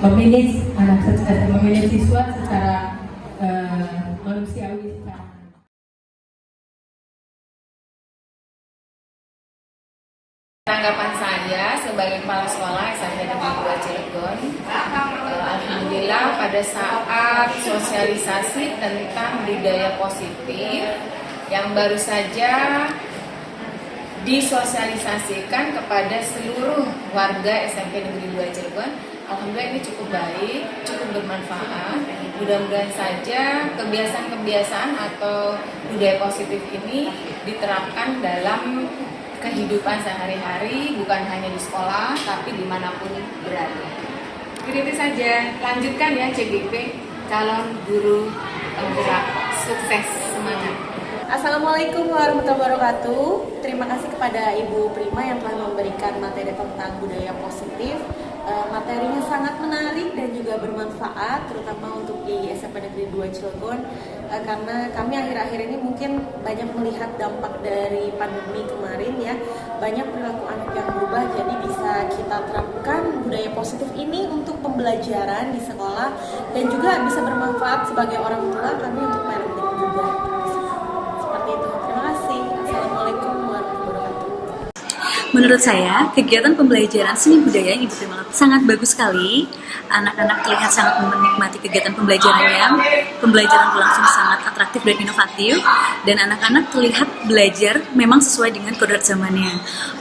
E: memanage anak, memanage siswa secara manusiawi.
C: Tanggapan saya sebagai kepala sekolah SMP Negeri 2 Cilegon, alhamdulillah pada saat sosialisasi tentang budaya positif yang baru saja disosialisasikan kepada seluruh warga SMP Negeri 2 Cilegon, alhamdulillah ini cukup baik, cukup bermanfaat. Mudah-mudahan saja kebiasaan-kebiasaan atau budaya positif ini diterapkan dalam kehidupan sehari-hari, bukan hanya di sekolah, tapi dimanapun berada. Itu saja, lanjutkan ya CGP, calon guru penggerak, sukses, semangat.
M: Assalamualaikum warahmatullahi wabarakatuh. Terima kasih kepada Ibu Prima yang telah memberikan materi tentang budaya positif. Materinya sangat menarik dan juga bermanfaat, terutama untuk di SMP Negeri 2 Cilegon, karena kami akhir-akhir ini mungkin banyak melihat dampak dari pandemi kemarin ya, banyak perilaku anak yang berubah, jadi bisa kita terapkan budaya positif ini untuk pembelajaran di sekolah dan juga bisa bermanfaat sebagai orang tua kami untuk parenting juga. Seperti itu. Terima kasih. Assalamualaikum warahmatullahi wabarakatuh.
B: Menurut saya, kegiatan pembelajaran seni budaya yang Ibu Prima sangat bagus sekali. Anak-anak terlihat sangat menikmati kegiatan pembelajarannya. Pembelajaran berlangsung sangat atraktif dan inovatif, dan anak-anak terlihat belajar memang sesuai dengan kodrat zamannya.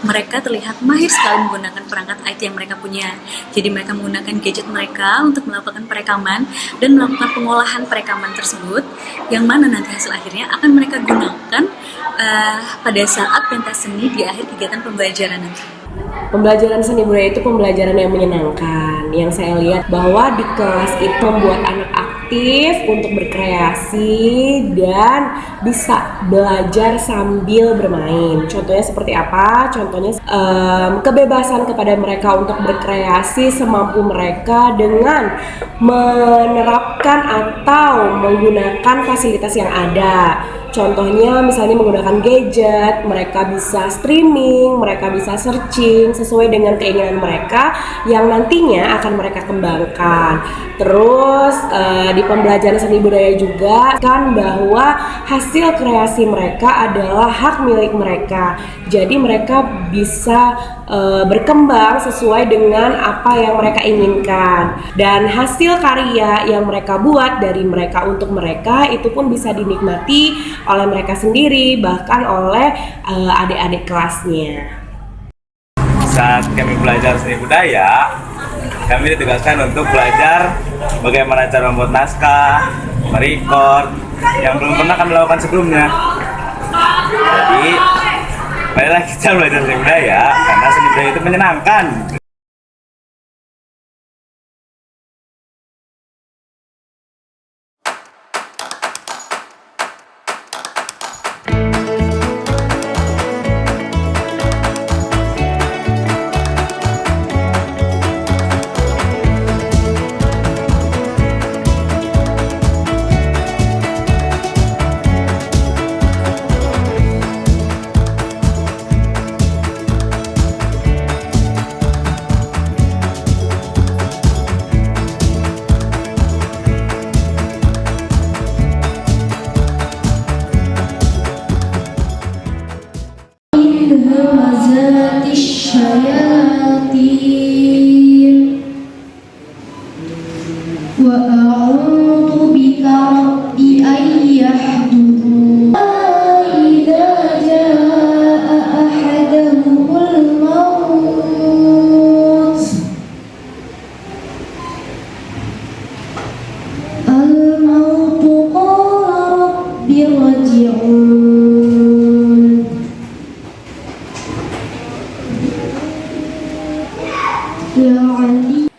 B: Mereka terlihat mahir sekali menggunakan perangkat IT yang mereka punya. Jadi mereka menggunakan gadget mereka untuk melakukan perekaman dan melakukan pengolahan perekaman tersebut, yang mana nanti hasil akhirnya akan mereka gunakan pada saat pentas seni di akhir kegiatan pembelajaran nanti.
L: Pembelajaran seni budaya itu pembelajaran yang menyenangkan. Yang saya lihat bahwa di kelas itu membuat anak aktif untuk berkreasi dan bisa belajar sambil bermain. Contohnya seperti apa? Contohnya kebebasan kepada mereka untuk berkreasi semampu mereka dengan menerapkan atau menggunakan fasilitas yang ada. Contohnya misalnya menggunakan gadget, mereka bisa streaming, mereka bisa searching sesuai dengan keinginan mereka yang nantinya akan mereka kembangkan. Terus di pembelajaran seni budaya juga kan bahwa hasil kreasi mereka adalah hak milik mereka. Jadi mereka bisa berkembang sesuai dengan apa yang mereka inginkan, dan hasil karya yang mereka buat dari mereka untuk mereka itu pun bisa dinikmati oleh mereka sendiri, bahkan oleh adik-adik kelasnya.
N: Saat kami belajar seni budaya, kami ditugaskan untuk belajar bagaimana cara membuat naskah, merekord, yang belum pernah kami lakukan sebelumnya. Jadi, marilah kita belajar seni budaya, karena seni budaya itu menyenangkan.
O: همزات الشياطين وأعوذ بك رب أن يحضرون إذا جاء أحدهم الموت قال رب ارجعون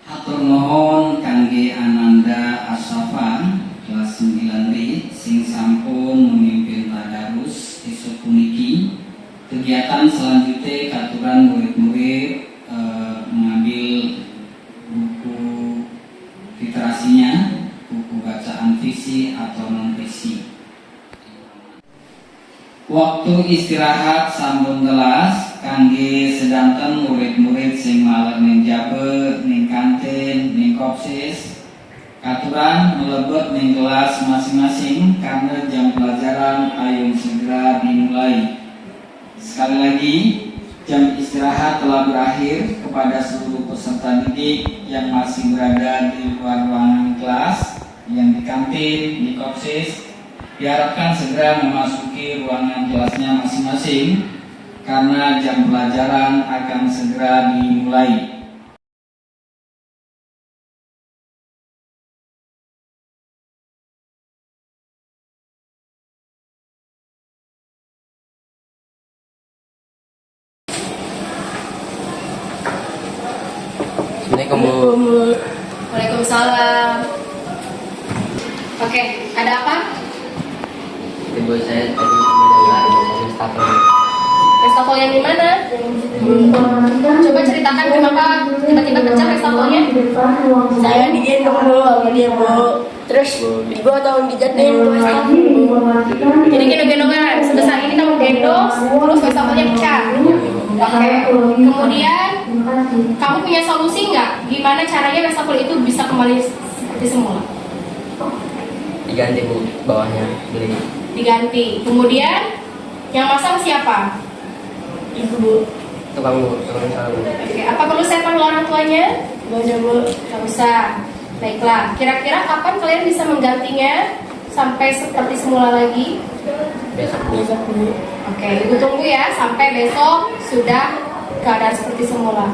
P: Hatur nuhun kangge Ananda Asafan kelas 9B sing sampun memimpin tadarus esuk puniki. Kegiatan selanjutnya katuran murid-murid mengambil buku literasinya, buku bacaan fiksi atau non fiksi. Waktu istirahat sambung kelas kangge sedanten murid-murid sing malih ning jabe, ning kantin, ning kopsis katuran melebet ning kelas masing-masing karena jam pelajaran ayung segera dimulai. Sekali lagi, jam istirahat telah berakhir. Kepada seluruh peserta didik yang masih berada di luar ruangan kelas, yang di kantin, di kopsis, diharapkan segera memasuki ruangan kelasnya masing-masing karena jam pelajaran akan segera dimulai.
J: Assalamualaikum Bu.
I: Waalaikumsalam. Oke, ada apa?
J: Ibu saya tadi mendengar wastafel.
I: Wastafel yang di mana? Coba ceritakan kenapa tiba-tiba pecah wastafelnya.
H: Saya digendong dulu sama dia Bu. Terus ibu tahu dijatin wastafel.
I: Jadi gendong-gendongan. Sebesar ini kamu gendong, terus wastafelnya pecah. Oke. Kemudian kamu punya solusi nggak? Gimana caranya wastafel itu bisa kembali seperti semula?
J: Diganti Bu, bawahnya beli.
I: Diganti. Kemudian yang masang siapa?
H: Ibu Bu.
J: Tukang Bu, tukang salah Bu.
I: Oke. Apa perlu saya panggil orang tuanya?
H: Gak usah Bu.
I: Gak usah. Baiklah. Kira-kira kapan kalian bisa menggantinya sampai seperti semula lagi?
J: Besok Bu.
I: Oke, ibu tunggu ya sampai besok sudah keadaan seperti semula.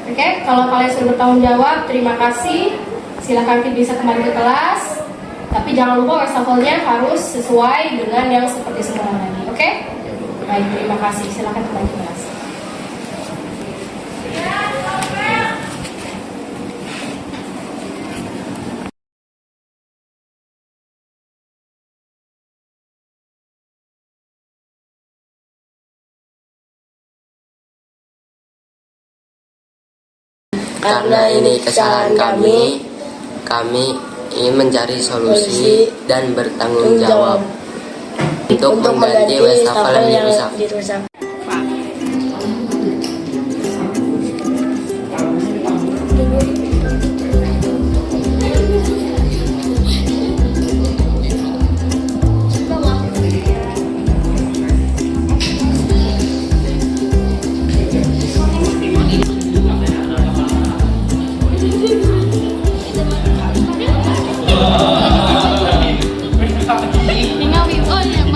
I: Oke, kalau kalian sudah bertanggung jawab, terima kasih. Silakan bisa kembali ke kelas. Tapi jangan lupa wastafelnya harus sesuai dengan yang seperti semula lagi. Oke? Baik, terima kasih. Silakan kembali ke kelas.
J: Karena ini kesalahan kami ingin mencari solusi dan bertanggung jawab untuk mengganti wastafel yang dirusak.
O: Tinggal Wion yang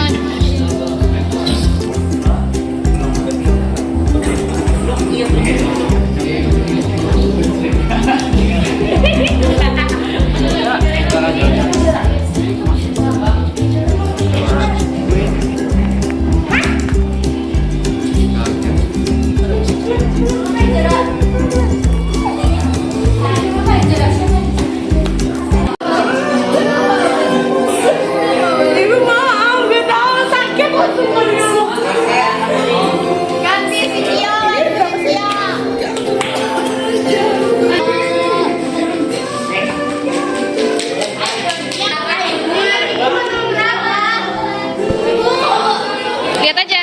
D: Lihat aja.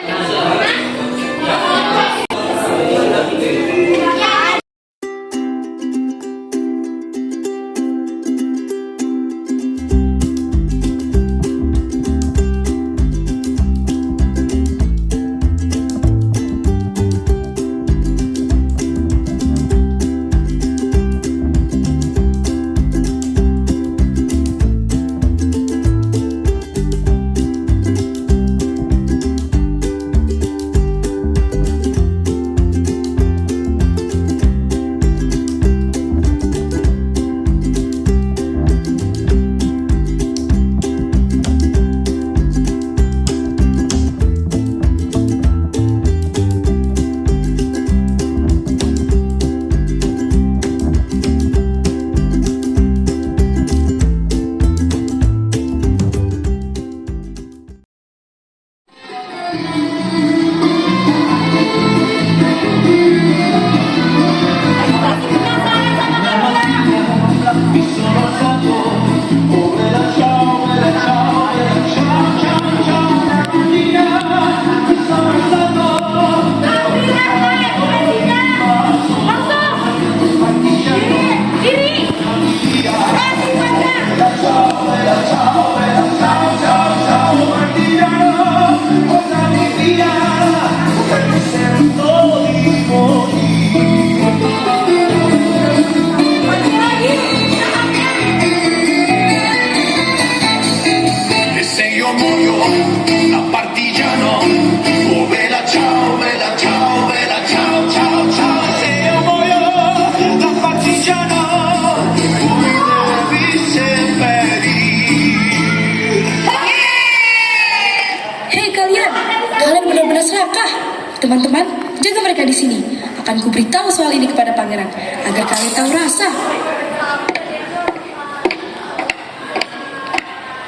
H: Teman-teman, jaga mereka di sini. Akan kuberitahu soal ini kepada pangeran agar kalian tahu rasa.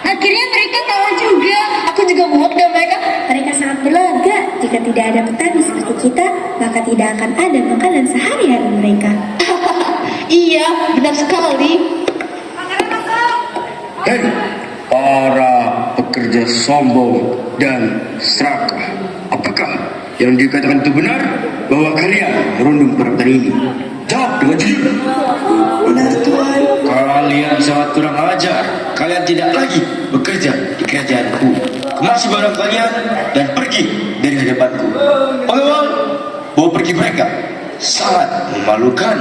O: Akhirnya mereka kalah juga. Aku juga muak dengan mereka. Mereka sangat berlaga. Jika tidak ada petani seperti kita, maka tidak akan ada makanan sehari-hari mereka. Iya, benar sekali.
J: Hei, para pekerja sombong dan serakah. Apakah yang dikatakan itu benar bahwa kalian merundung para petani ini? Jawab dengan jujur.
O: Benar, Tuhan.
J: Kalian sangat kurang ajar. Kalian tidak lagi bekerja di kerajaanku. Kemasi barang kalian dan pergi dari hadapanku. Pengawal, bawa pergi mereka. Sangat memalukan.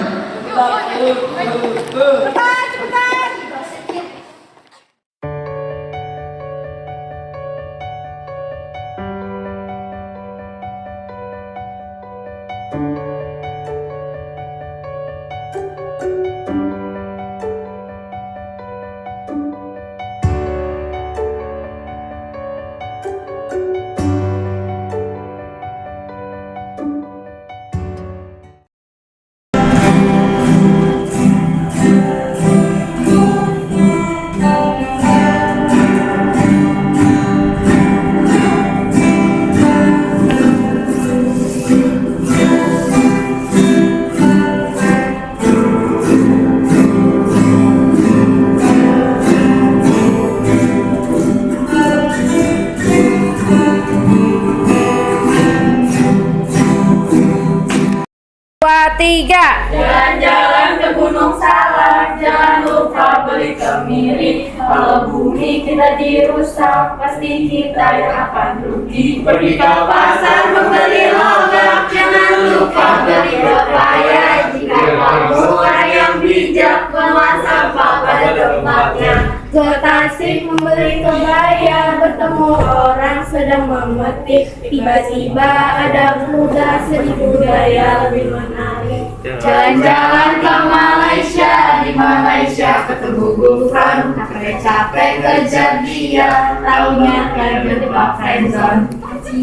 C: Tiga. Jalan-jalan ke Gunung Salak, jangan lupa beli kemiri. Kalau bumi kita dirusak, pasti kita yang akan rugi. Pergi ke pasar membeli logam, jangan lupa beli pepaya. Jika kamu orang yang bijak, buang sampah pada tempatnya. Ke Tasik membeli kebaya, bertemu orang sedang memetik. Tiba-tiba ada kuda seni budaya lebih menarik. Jalan-jalan ke Malaysia, di Malaysia ketemu Gufron. Capek-capek kejar dia, taunya terjebak friendzone.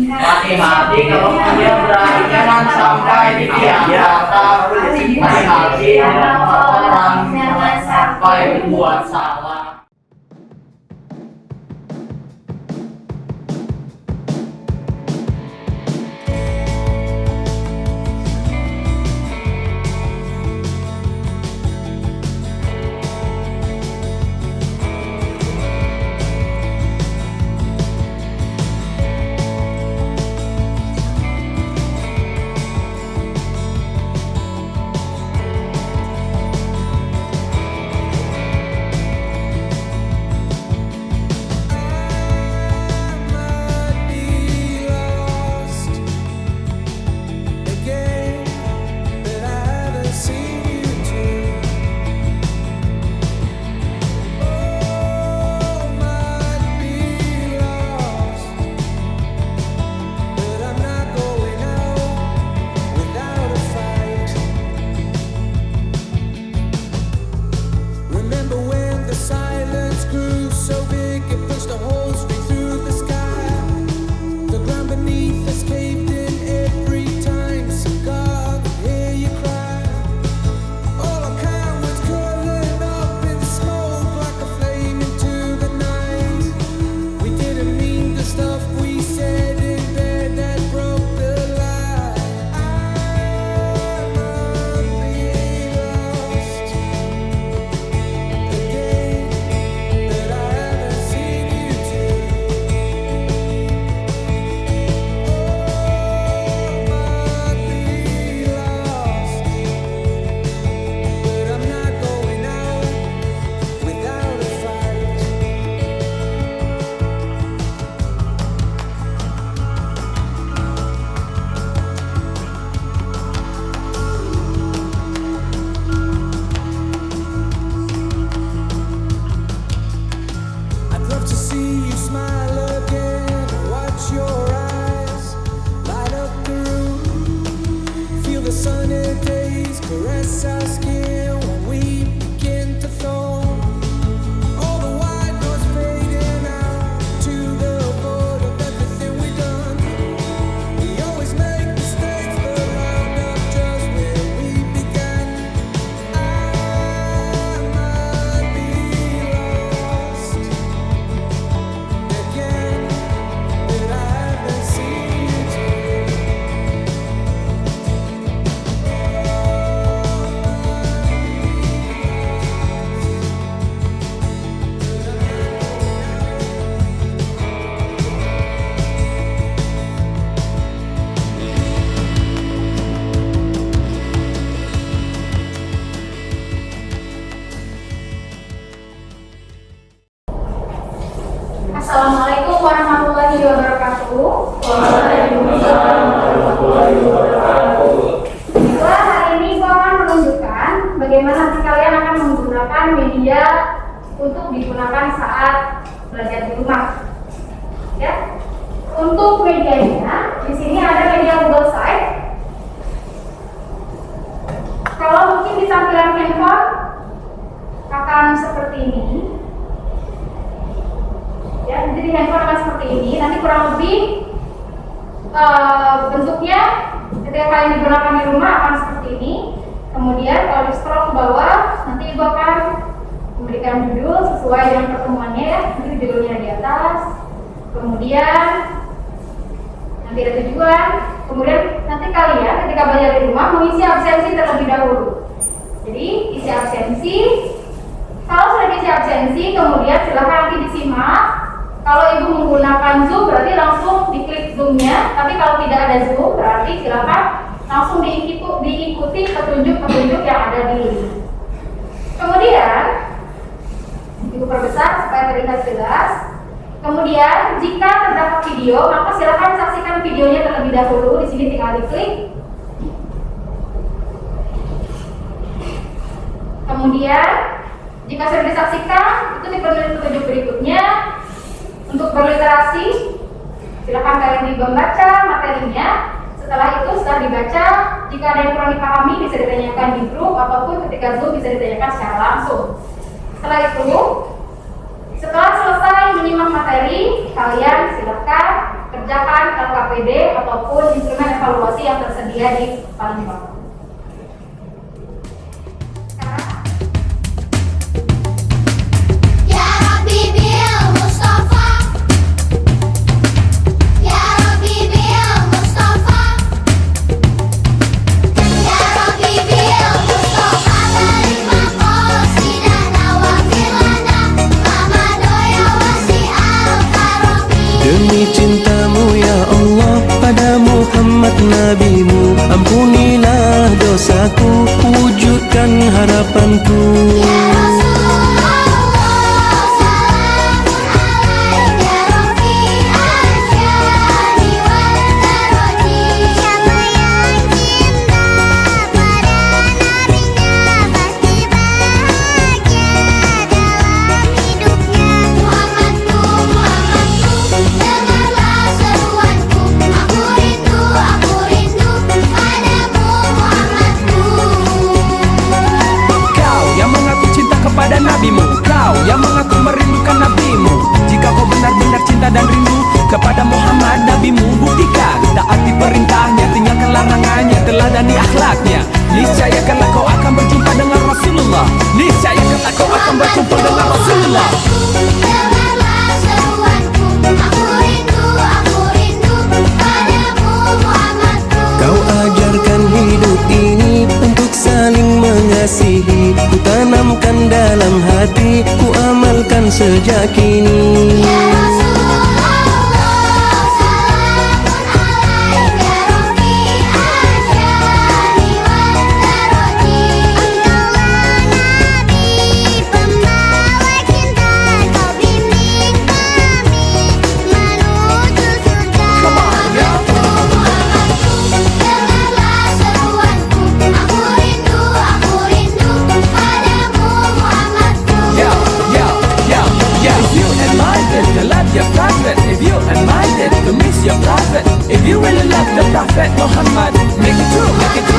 Q: Mati-mati kalau dia berani jangan sampai dikianata. Mati-mati orang jangan sampai membuat salah.
D: wabarakatuh. Waalaikumsalam warahmatullahi wabarakatuh. Baiklah, hari ini gua akan menunjukkan bagaimana nanti kalian akan menggunakan media untuk digunakan saat belajar di rumah. Ya. Untuk medianya, di sini ada media Google Site. Kalau mungkin di tampilan handphone akan seperti ini. Ya, jadi handphone akan seperti ini. Nanti kurang lebih bentuknya ketika kalian digunakan di rumah akan seperti ini. Kemudian kalau di scroll ke bawah, nanti ibu akan memberikan judul sesuai dengan pertemuannya ya. Nanti judulnya di atas. Kemudian nanti ada tujuan. Kemudian nanti kalian ketika belajar di rumah mengisi absensi terlebih dahulu. Jadi isi absensi. Kalau sudah diisi absensi, kemudian silakan nanti disimak. Kalau ibu menggunakan Zoom berarti langsung diklik Zoom-nya. Tapi kalau tidak ada Zoom berarti silakan langsung diikuti petunjuk-petunjuk yang ada di link. Kemudian ibu perbesar supaya terlihat jelas. Kemudian jika terdapat video, maka silakan saksikan videonya terlebih dahulu. Di sini tinggal diklik. Kemudian jika sudah disaksikan, ikuti petunjuk berikutnya. Untuk berliterasi, silakan kalian membaca materinya. Setelah itu, setelah dibaca, jika ada yang kurang dipahami bisa ditanyakan di grup ataupun ketika Zoom bisa ditanyakan secara langsung. Setelah itu, setelah selesai menyimak materi, kalian silakan kerjakan LKPD ataupun instrumen evaluasi yang tersedia di paling bawah.
R: Demi cintamu ya Allah pada Muhammad Nabimu, ampunilah dosaku, wujudkan harapanku.
S: Kau yang mengaku merindukan nabimu, jika kau benar-benar cinta dan rindu kepada Muhammad nabimu, buktikan taati perintahnya, tinggalkan larangannya, teladani akhlaknya. Niscaya kelak kau akan berjumpa dengan Rasulullah. Niscaya kelak kau akan berkumpul dengan Rasulullah.
R: Kau ajarkan hidup ini untuk saling mengasihi, ku tanamkan dalam hati, ku amalkan sejak kini.
S: If you really love the Prophet Muhammad, make it true, make it true.